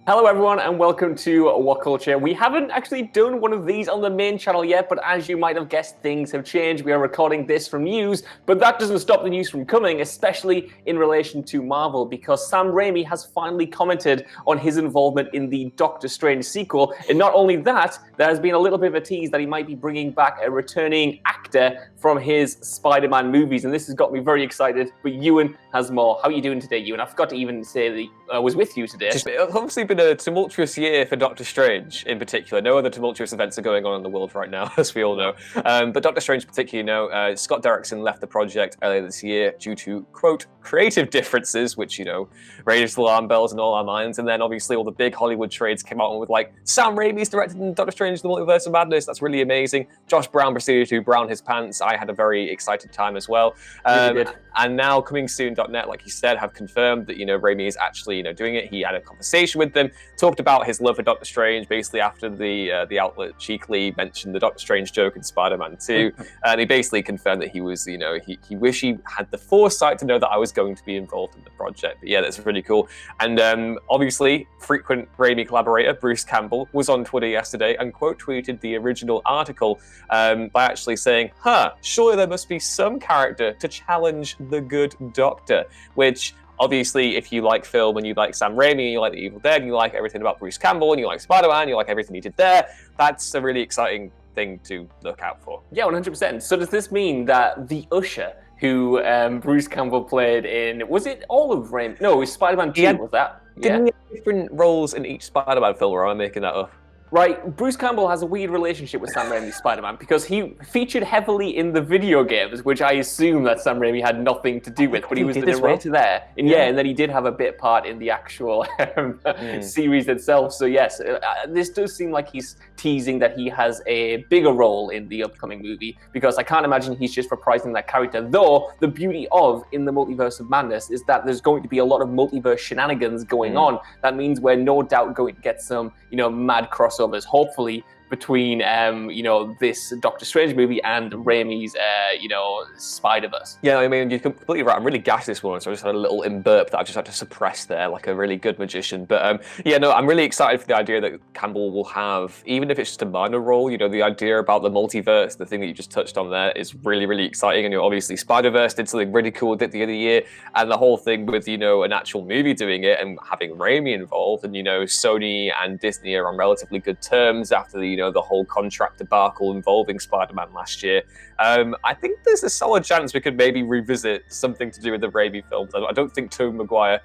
Hello everyone and welcome to What Culture. We haven't actually done one of these on the main channel yet, but as you might have guessed, things have changed. We are recording this from news, but that doesn't stop the news from coming, especially in relation to Marvel, because Sam Raimi has finally commented on his involvement in the Doctor Strange sequel. And not only that, there has been a little bit of a tease that he might be bringing back a returning actor from his Spider-Man movies, and this has got me very excited, but Ewan has more. How are you doing today, Ewan? I forgot to even say that I was with you today. It's obviously been a tumultuous year for Doctor Strange in particular. No other tumultuous events are going on in the world right now, as we all know. But Doctor Strange particularly, Scott Derrickson left the project earlier this year due to, quote, creative differences, which, raised alarm bells in all our minds. And then obviously all the big Hollywood trades came out with like, Sam Raimi's directed Doctor Strange, The Multiverse of Madness. That's really amazing. Josh Brown proceeded to brown his pants. I had a very excited time as well. And now coming soon.net, like you said, have confirmed that, Raimi is actually, doing it. He had a conversation with them, talked about his love for Doctor Strange, basically after the outlet cheekily mentioned the Doctor Strange joke in Spider-Man 2. And he basically confirmed that he was, he wished he had the foresight to know that I was going to be involved in the project. But yeah, that's really cool. And obviously, frequent Raimi collaborator Bruce Campbell was on Twitter yesterday and quote tweeted the original article by actually saying, surely there must be some character to challenge the good Doctor, which obviously, if you like film and you like Sam Raimi, and you like The Evil Dead, and you like everything about Bruce Campbell, and you like Spider-Man, you like everything he did there, that's a really exciting thing to look out for. Yeah, 100%. So does this mean that the Usher, who Bruce Campbell played in, was it all of Raimi? No, it was Spider-Man 2, was that? Didn't he have different roles in each Spider-Man film, or am I making that up? Right, Bruce Campbell has a weird relationship with Sam Raimi's Spider-Man because he featured heavily in the video games, which I assume that Sam Raimi had nothing to do with, but he was the narrator there. And and then he did have a bit part in the actual series itself. So yes, this does seem like he's teasing that he has a bigger role in the upcoming movie, because I can't imagine he's just reprising that character. Though the beauty of In the Multiverse of Madness is that there's going to be a lot of multiverse shenanigans going on. That means we're no doubt going to get some, mad crossovers, hopefully, between this Doctor Strange movie and Raimi's Spider-Verse. Yeah, I mean, you're completely right. I'm really gassed this morning, so I just had a little burp that I've just had to suppress there, like a really good magician. But I'm really excited for the idea that Campbell will have, even if it's just a minor role, the idea about the multiverse, the thing that you just touched on there, is really, really exciting. And obviously Spider-Verse did something really cool at the other year, and the whole thing with an actual movie doing it and having Raimi involved, and Sony and Disney are on relatively good terms after the whole contract debacle involving Spider-Man last year. I think there's a solid chance we could maybe revisit something to do with the Raimi films. I don't think Tobey Maguire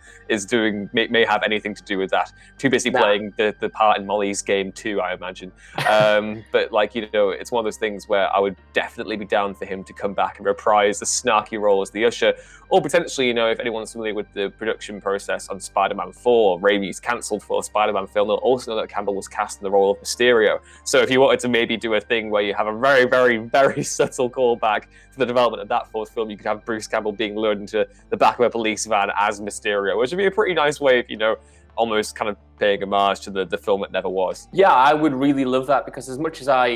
may have anything to do with that. Too busy playing the part in Molly's game too, I imagine. But it's one of those things where I would definitely be down for him to come back and reprise the snarky role as the Usher, or potentially, if anyone's familiar with the production process on Spider-Man 4, Raimi's cancelled for a Spider-Man film, they'll also know that Campbell was cast in the role of Mysterio. So if you wanted to maybe do a thing where you have a very, very, very subtle callback to the development of that fourth film, you could have Bruce Campbell being lured into the back of a police van as Mysterio, which would be a pretty nice way of, almost kind of paying homage to the film that never was. Yeah, I would really love that, because as much as I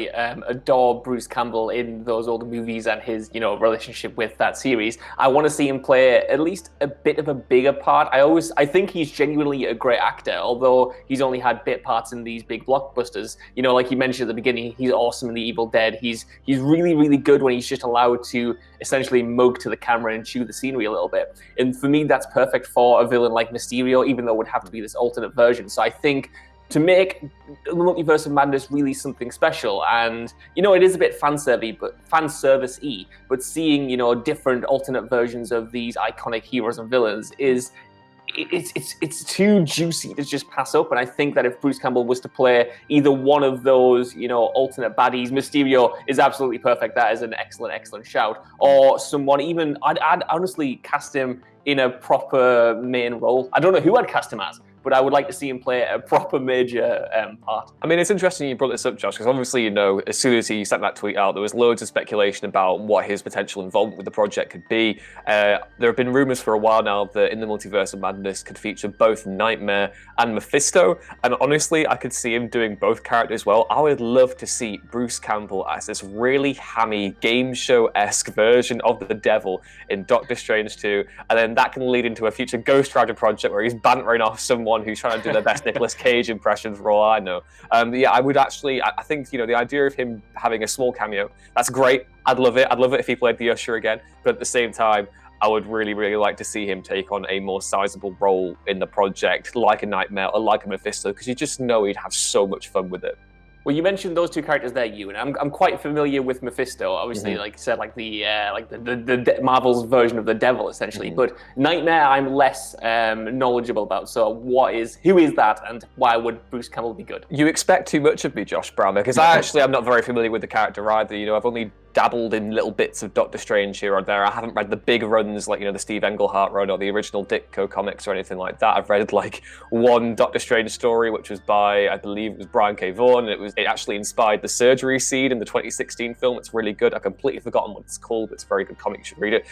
adore Bruce Campbell in those older movies and his, relationship with that series, I want to see him play at least a bit of a bigger part. I think he's genuinely a great actor, although he's only had bit parts in these big blockbusters. Like you mentioned at the beginning, he's awesome in The Evil Dead. He's really, really good when he's just allowed to essentially mug to the camera and chew the scenery a little bit. And for me, that's perfect for a villain like Mysterio, even though it would have to be this alternate version. So I think to make the Multiverse of Madness really something special, and it is a bit fan service-y, but seeing different alternate versions of these iconic heroes and villains it's too juicy to just pass up. And I think that if Bruce Campbell was to play either one of those alternate baddies, Mysterio is absolutely perfect. That is an excellent shout. Or someone, even I'd honestly cast him in a proper main role. I don't know who I'd cast him as, but I would like to see him play a proper major part. I mean, it's interesting you brought this up, Josh, because obviously, as soon as he sent that tweet out, there was loads of speculation about what his potential involvement with the project could be. There have been rumours for a while now that In the Multiverse of Madness could feature both Nightmare and Mephisto, and honestly, I could see him doing both characters well. I would love to see Bruce Campbell as this really hammy, game show-esque version of the devil in Doctor Strange 2, and then that can lead into a future Ghost Rider project where he's bantering off someone someone who's trying to do their best Nicolas Cage impression for all I know. Yeah, I would actually, I think, you know, the idea of him having a small cameo, that's great. I'd love it. I'd love it if he played the Usher again. But at the same time, I would really, really like to see him take on a more sizable role in the project, like a Nightmare or like a Mephisto, because you just know he'd have so much fun with it. Well, you mentioned those two characters there, Ewan. I'm quite familiar with Mephisto. Obviously, like you said, like the Marvel's version of the devil, essentially. But Nightmare, I'm less knowledgeable about. So, who is that, and why would Bruce Campbell be good? You expect too much of me, Josh Brown, because I'm not very familiar with the character either. You know, I've only dabbled in little bits of Doctor Strange here or there. I haven't read the big runs like, you know, the Steve Englehart run or the original Ditko comics or anything like that. I've read like one Doctor Strange story, which was by, I believe it was Brian K. Vaughan. It actually inspired the surgery scene in the 2016 film. It's really good. I've completely forgotten what it's called. It's a very good comic. You should read it.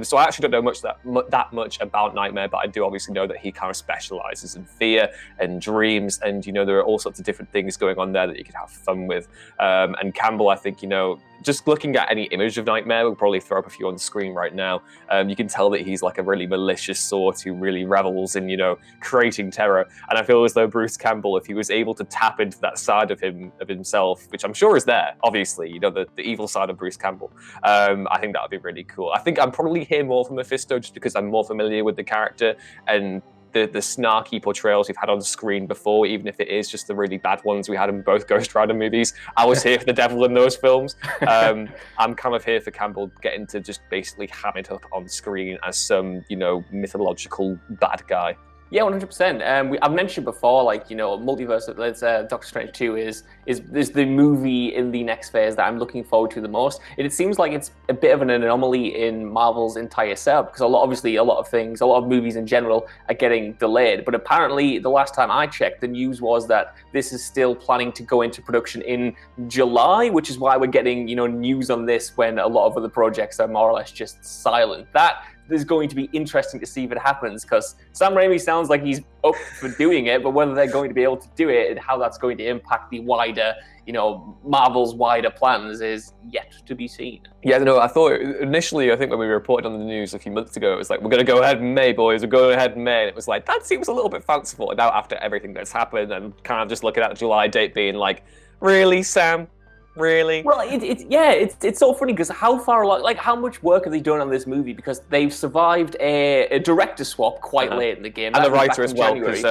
So I actually don't know that much about Nightmare, but I do obviously know that he kind of specializes in fear and dreams. And, you know, there are all sorts of different things going on there that you could have fun with. And Campbell, I think, you know, just looking at any image of Nightmare, we'll probably throw up a few on the screen right now. You can tell that he's like a really malicious sort who really revels in, you know, creating terror. And I feel as though Bruce Campbell, if he was able to tap into that side of himself, which I'm sure is there, obviously, you know, the evil side of Bruce Campbell, I think that would be really cool. I think I'm probably here more for Mephisto just because I'm more familiar with the character and the snarky portrayals we've had on screen before, even if it is just the really bad ones we had in both Ghost Rider movies. I was here for the devil in those films. I'm kind of here for Campbell getting to just basically ham it up on screen as some, you know, mythological bad guy. Yeah, 100%. I've mentioned before, like, you know, Multiverse, Doctor Strange 2 is the movie in the next phase that I'm looking forward to the most. It seems like it's a bit of an anomaly in Marvel's entire setup, because a lot of movies in general are getting delayed. But apparently, the last time I checked, the news was that this is still planning to go into production in July, which is why we're getting, you know, news on this when a lot of other projects are more or less just silent. That is going to be interesting to see if it happens, because Sam Raimi sounds like he's up for doing it, but whether they're going to be able to do it and how that's going to impact the wider, you know, Marvel's wider plans is yet to be seen. Yeah, no, I thought initially, I think when we reported on the news a few months ago, it was like, we're going to go ahead in May, boys, we're going ahead in May. And it was like, that seems a little bit fanciful. And now after everything that's happened and kind of just looking at the July date being like, really, Sam? Really? Well, it's so funny because how far along, like how much work have they done on this movie? Because they've survived a director swap quite late in the game, and the writer as well, because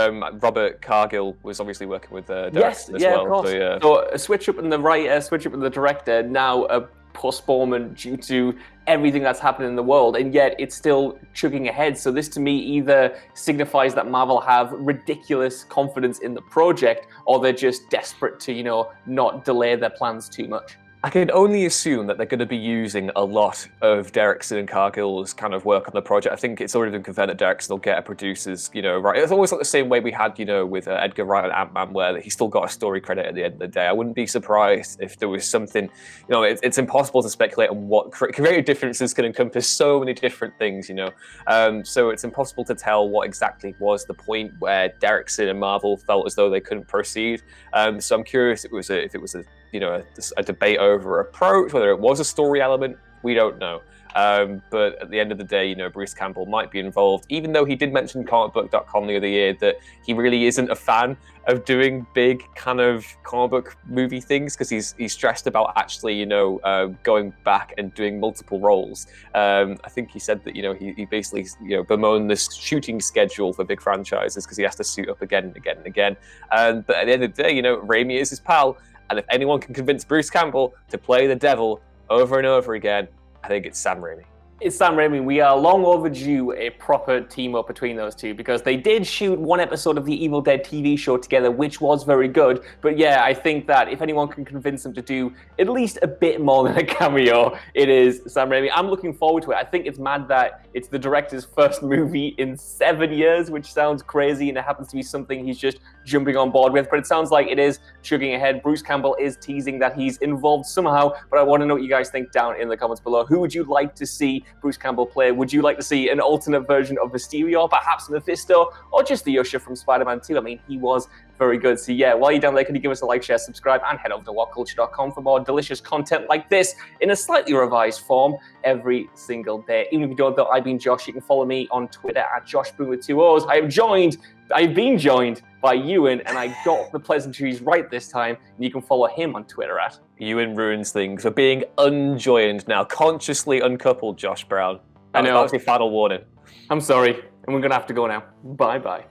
Robert Cargill was obviously working with the director as well. Of course. So a switch up in the writer, switch up in the director. Now a postponement due to everything that's happening in the world, and yet it's still chugging ahead. So this to me either signifies that Marvel have ridiculous confidence in the project, or they're just desperate to, you know, not delay their plans too much. I can only assume that they're going to be using a lot of Derrickson and Cargill's kind of work on the project. I think it's already been confirmed that Derrickson will get a producer's, you know, right. It's always like the same way we had, you know, with Edgar Wright and Ant-Man, where he still got a story credit at the end of the day. I wouldn't be surprised if there was something, you know, it's impossible to speculate on what creative differences can encompass so many different things, you know. So it's impossible to tell what exactly was the point where Derrickson and Marvel felt as though they couldn't proceed. So I'm curious if it was a you know, a debate over approach, whether it was a story element, we don't know. But at the end of the day, you know, Bruce Campbell might be involved, even though he did mention comicbook.com the other year that he really isn't a fan of doing big kind of comic book movie things, because he's stressed about actually, you know, going back and doing multiple roles. I think he said that, you know, he basically, you know, bemoaned this shooting schedule for big franchises because he has to suit up again and again and again. But at the end of the day, you know, Raimi is his pal. And if anyone can convince Bruce Campbell to play the devil over and over again, I think it's Sam Raimi. It's Sam Raimi. We are long overdue a proper team up between those two, because they did shoot one episode of the Evil Dead TV show together, which was very good. But yeah, I think that if anyone can convince them to do at least a bit more than a cameo, it is Sam Raimi. I'm looking forward to it. I think it's mad that it's the director's first movie in 7 years, which sounds crazy, and it happens to be something he's just jumping on board with. But it sounds like it is chugging ahead. Bruce Campbell is teasing that he's involved somehow, but I want to know what you guys think down in the comments below. Who would you like to see Bruce Campbell play? Would you like to see an alternate version of Mysterio, perhaps Mephisto, or just the Usher from Spider-Man 2? I mean, he was Very good. So yeah, while you're down there, can you give us a like, share, subscribe, and head over to whatculture.com for more delicious content like this in a slightly revised form every single day. Even if you don't know, I've been Josh. You can follow me on Twitter at JoshBoom with 2 O's. I've been joined by Ewan, and I got the pleasantries right this time. And you can follow him on Twitter at Ewan ruins things. We're being unjoined now, consciously uncoupled, Josh Brown. I know. That's the final warning. I'm sorry, and we're gonna have to go now. Bye-bye.